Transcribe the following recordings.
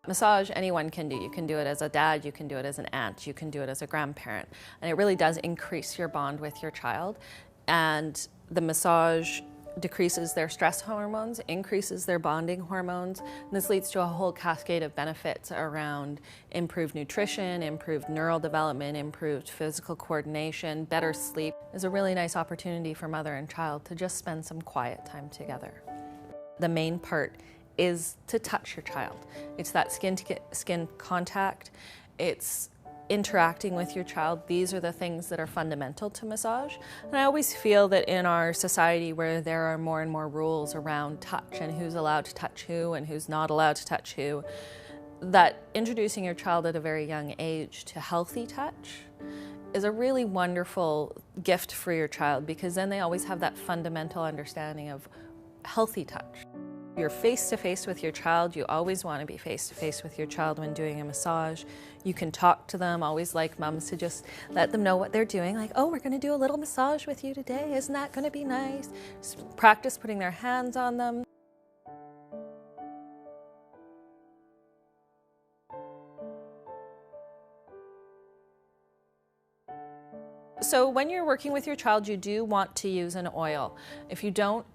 Massage anyone can do. You can do it as a dad, you can do it as an aunt, you can do it as a grandparent. And it really does increase your bond with your child. And the massage decreases their stress hormones, increases their bonding hormones. And this leads to a whole cascade of benefits around improved nutrition, improved neural development, improved physical coordination, better sleep. It's a really nice opportunity for mother and child to just spend some quiet time together. The main part is to touch your child. It's that skin-to-skin contact. It's interacting with your child. These are the things that are fundamental to massage. And I always feel that in our society where there are more and more rules around touch and who's allowed to touch who and who's not allowed to touch who, that introducing your child at a very young age to healthy touch is a really wonderful gift for your child, because then they always have that fundamental understanding of healthy touch. You're face-to-face with your child. You always want to be face-to-face with your child when doing a massage. You can talk to them. Always like mums to just let them know what they're doing. Like, oh, we're going to do a little massage with you today. Isn't that going to be nice? Just practice putting their hands on them. So when you're working with your child, you do want to use an oil. If you don't,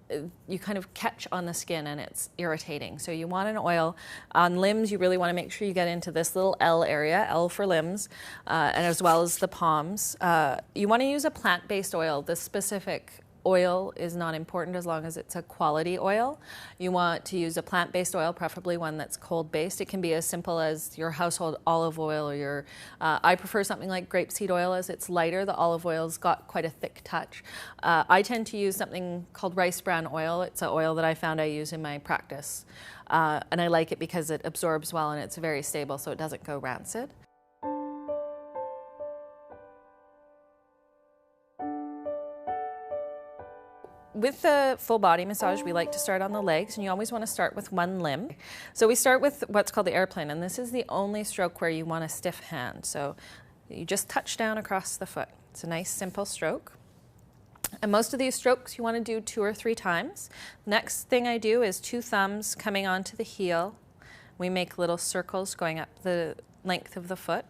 you kind of catch on the skin and it's irritating. So you want an oil. On limbs, you really want to make sure you get into this little L area, L for limbs, and as well as the palms. You want to use a plant-based oil. The specific oil is not important as long as it's a quality oil. You want to use a plant-based oil, preferably one that's cold-based. It can be as simple as your household olive oil or your, I prefer something like grapeseed oil as it's lighter. The olive oil's got quite a thick touch. I tend to use something called rice bran oil. It's an oil that I found I use in my practice. And I like it because it absorbs well and it's very stable so it doesn't go rancid. With the full body massage, we like to start on the legs, and you always want to start with one limb. So we start with what's called the airplane, and this is the only stroke where you want a stiff hand. So you just touch down across the foot. It's a nice simple stroke. And most of these strokes you want to do 2 or 3 times. Next thing I do is 2 thumbs coming onto the heel. We make little circles going up the length of the foot.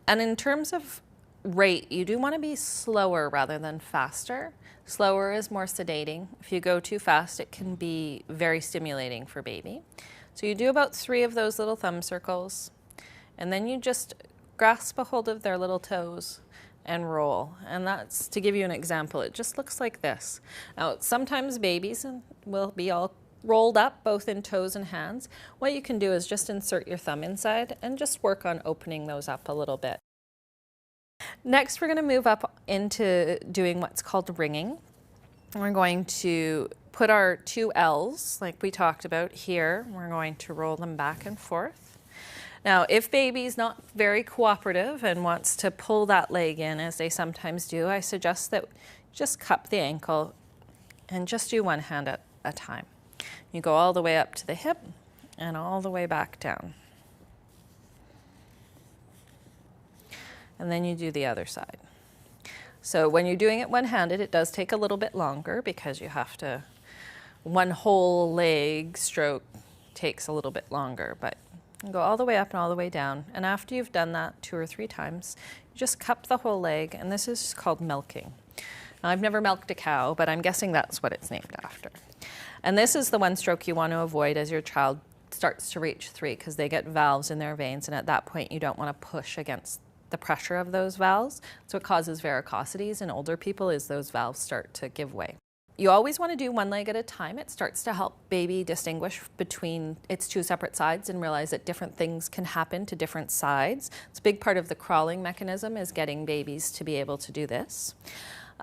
And in terms of rate, you do want to be slower rather than faster. Slower is more sedating. If you go too fast, it can be very stimulating for baby. So you do about 3 of those little thumb circles, and then you just grasp a hold of their little toes and roll. And that's, to give you an example, it just looks like this. Now, sometimes babies will be all rolled up, both in toes and hands. What you can do is just insert your thumb inside and just work on opening those up a little bit. Next, we're going to move up into doing what's called ringing. We're going to put our 2 L's, like we talked about here. We're going to roll them back and forth. Now, if baby's not very cooperative and wants to pull that leg in, as they sometimes do, I suggest that you just cup the ankle and just do one hand at a time. You go all the way up to the hip and all the way back down. And then you do the other side. So when you're doing it one-handed, it does take a little bit longer because you have to, one whole leg stroke takes a little bit longer, but you go all the way up and all the way down. And after you've done that 2 or 3 times, you just cup the whole leg, and this is called milking. Now, I've never milked a cow, but I'm guessing that's what it's named after. And this is the one stroke you want to avoid as your child starts to reach 3, because they get valves in their veins, and at that point you don't want to push against the pressure of those valves. So it causes varicosities in older people as those valves start to give way. You always want to do one leg at a time. It starts to help baby distinguish between its 2 separate sides and realize that different things can happen to different sides. It's a big part of the crawling mechanism is getting babies to be able to do this.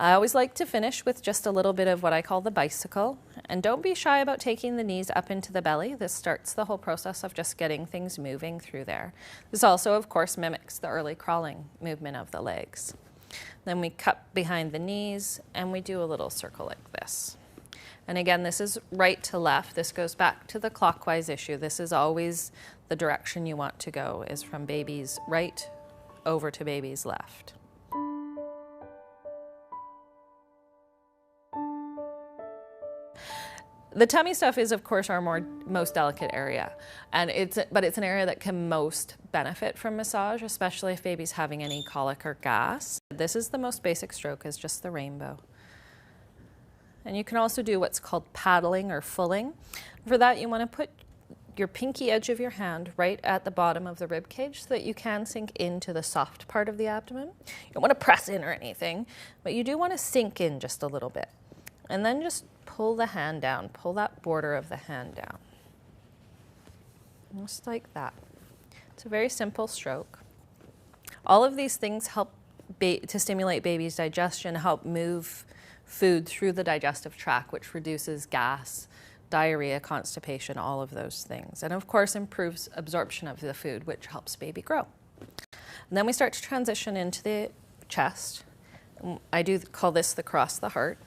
I always like to finish with just a little bit of what I call the bicycle. And don't be shy about taking the knees up into the belly. This starts the whole process of just getting things moving through there. This also, of course, mimics the early crawling movement of the legs. Then we cup behind the knees and we do a little circle like this. And again, this is right to left. This goes back to the clockwise issue. This is always the direction you want to go, is from baby's right over to baby's left. The tummy stuff is, of course, our most delicate area, and it's an area that can most benefit from massage, especially if baby's having any colic or gas. This is the most basic stroke, is just the rainbow. And you can also do what's called paddling or fulling. For that, you want to put your pinky edge of your hand right at the bottom of the rib cage so that you can sink into the soft part of the abdomen. You don't want to press in or anything, but you do want to sink in just a little bit. And then just pull the hand down, pull that border of the hand down. Just like that. It's a very simple stroke. All of these things help to stimulate baby's digestion, help move food through the digestive tract, which reduces gas, diarrhea, constipation, all of those things. And of course improves absorption of the food, which helps baby grow. And then we start to transition into the chest. I do call this the cross the heart.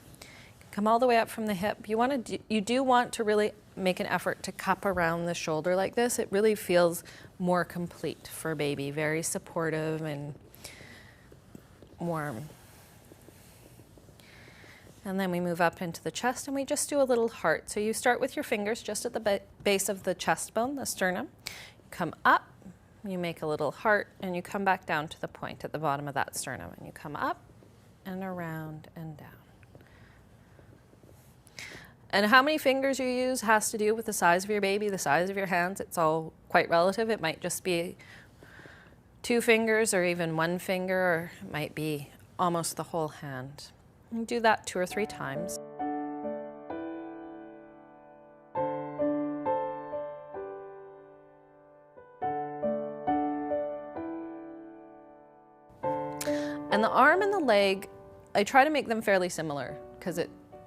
Come all the way up from the hip. You do want to really make an effort to cup around the shoulder like this. It really feels more complete for baby, very supportive and warm. And then we move up into the chest and we just do a little heart. So you start with your fingers just at the base of the chest bone, the sternum. Come up, you make a little heart, and you come back down to the point at the bottom of that sternum. And you come up and around and down. And how many fingers you use has to do with the size of your baby, the size of your hands. It's all quite relative. It might just be 2 fingers or even 1 finger, or it might be almost the whole hand. And do that 2 or 3 times. And the arm and the leg, I try to make them fairly similar because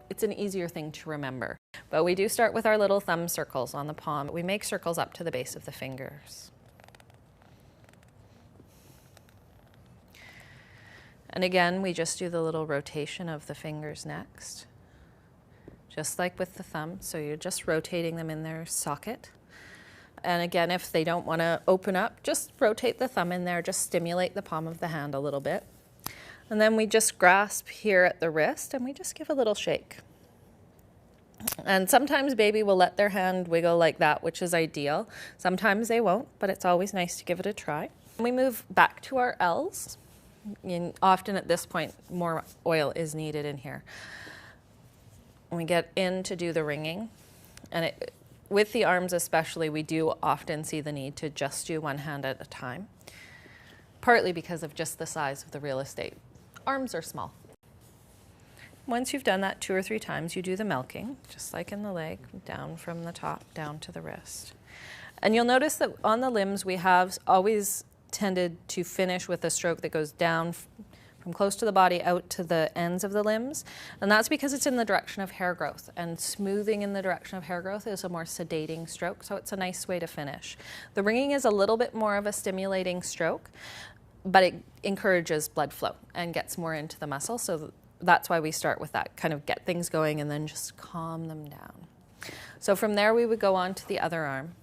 it's an easier thing to remember. But we do start with our little thumb circles on the palm. We make circles up to the base of the fingers. And again, we just do the little rotation of the fingers next, just like with the thumb. So you're just rotating them in their socket. And again, if they don't want to open up, just rotate the thumb in there, just stimulate the palm of the hand a little bit. And then we just grasp here at the wrist and we just give a little shake. And sometimes baby will let their hand wiggle like that, which is ideal. Sometimes they won't, but it's always nice to give it a try. We move back to our L's. And often at this point, more oil is needed in here. We get in to do the ringing. And with the arms especially, we do often see the need to just do one hand at a time, partly because of just the size of the real estate. Arms are small. Once you've done that 2 or 3 times, you do the milking, just like in the leg, down from the top, down to the wrist. And you'll notice that on the limbs, we have always tended to finish with a stroke that goes down from close to the body out to the ends of the limbs. And that's because it's in the direction of hair growth. And smoothing in the direction of hair growth is a more sedating stroke, so it's a nice way to finish. The ringing is a little bit more of a stimulating stroke, but it encourages blood flow and gets more into the muscle. So that's why we start with that, kind of get things going and then just calm them down. So from there, we would go on to the other arm.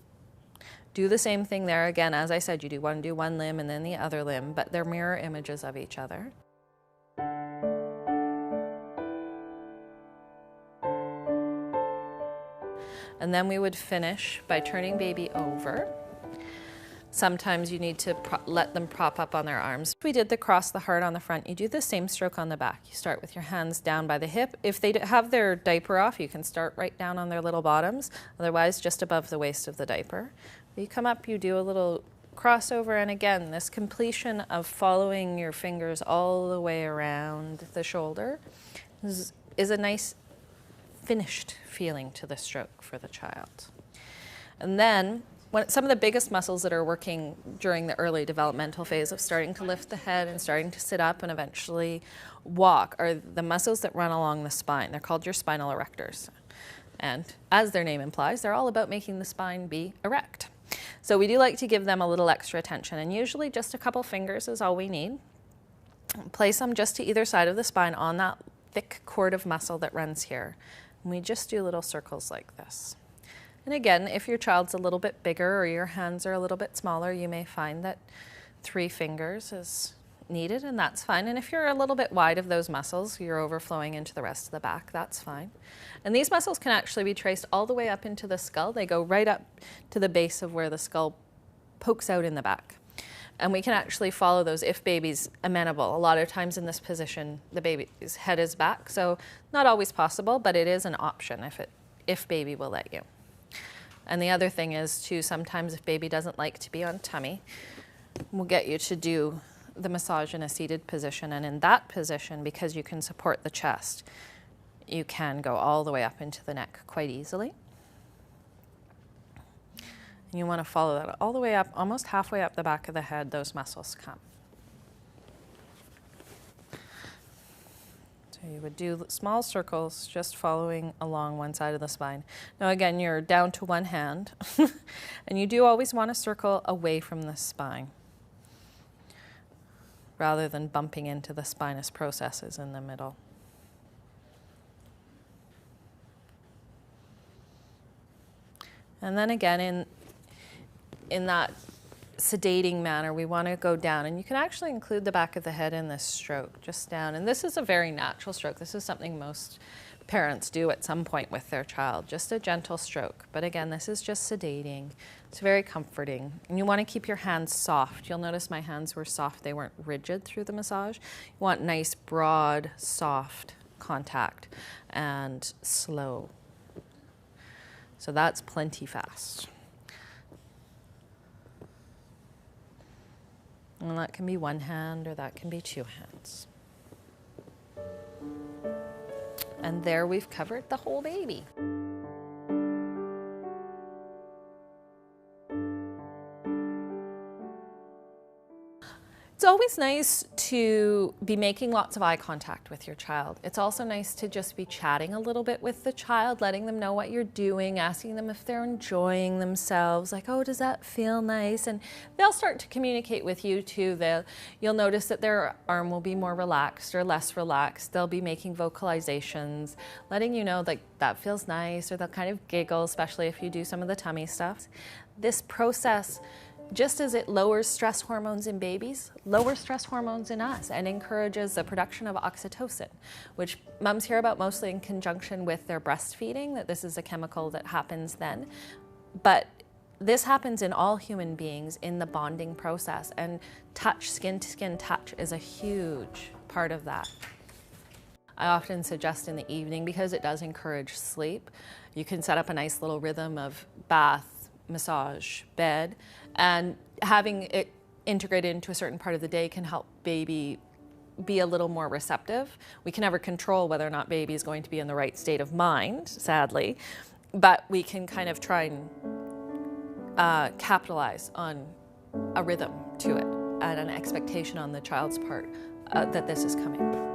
Do the same thing there. Again, as I said, you do want to do one limb and then the other limb, but they're mirror images of each other. And then we would finish by turning baby over. Sometimes you need to let them prop up on their arms. We did the cross the heart on the front. You do the same stroke on the back. You start with your hands down by the hip. If they have their diaper off, you can start right down on their little bottoms. Otherwise, just above the waist of the diaper. You come up, you do a little crossover, and again, this completion of following your fingers all the way around the shoulder is a nice finished feeling to the stroke for the child. And then, some of the biggest muscles that are working during the early developmental phase of starting to lift the head and starting to sit up and eventually walk are the muscles that run along the spine. They're called your spinal erectors. And as their name implies, they're all about making the spine be erect. So we do like to give them a little extra attention, and usually just a couple fingers is all we need. Place them just to either side of the spine on that thick cord of muscle that runs here. And we just do little circles like this. And again, if your child's a little bit bigger or your hands are a little bit smaller, you may find that 3 fingers is needed, and that's fine. And if you're a little bit wide of those muscles, you're overflowing into the rest of the back, that's fine. And these muscles can actually be traced all the way up into the skull. They go right up to the base of where the skull pokes out in the back. And we can actually follow those if baby's amenable. A lot of times in this position, the baby's head is back, so not always possible, but it is an option if baby will let you. And the other thing is too, sometimes if baby doesn't like to be on tummy, we'll get you to do the massage in a seated position, and in that position, because you can support the chest, you can go all the way up into the neck quite easily. And you want to follow that all the way up, almost halfway up the back of the head, those muscles come. So you would do small circles just following along one side of the spine. Now again, you're down to one hand, and you do always want to circle away from the spine, rather than bumping into the spinous processes in the middle. And then again, in that sedating manner, we want to go down, and you can actually include the back of the head in this stroke, just down. And this is a very natural stroke. This is something most parents do at some point with their child, just a gentle stroke. But again, this is just sedating. It's very comforting. And you want to keep your hands soft. You'll notice my hands were soft. They weren't rigid through the massage. You want nice, broad, soft contact and slow. So that's plenty fast. And that can be one hand or that can be two hands. And there we've covered the whole baby. It's always nice to be making lots of eye contact with your child. It's also nice to just be chatting a little bit with the child, letting them know what you're doing, asking them if they're enjoying themselves, like, oh, does that feel nice? And they'll start to communicate with you too. You'll notice that their arm will be more relaxed or less relaxed. They'll be making vocalizations, letting you know that feels nice, or they'll kind of giggle, especially if you do some of the tummy stuff. This process, just as it lowers stress hormones in babies, lowers stress hormones in us and encourages the production of oxytocin, which moms hear about mostly in conjunction with their breastfeeding, that this is a chemical that happens then. But this happens in all human beings in the bonding process, and touch, skin-to-skin touch, is a huge part of that. I often suggest in the evening, because it does encourage sleep, you can set up a nice little rhythm of bath, massage, bed, and having it integrated into a certain part of the day can help baby be a little more receptive. We can never control whether or not baby is going to be in the right state of mind, sadly, but we can kind of try and capitalize on a rhythm to it and an expectation on the child's part that this is coming.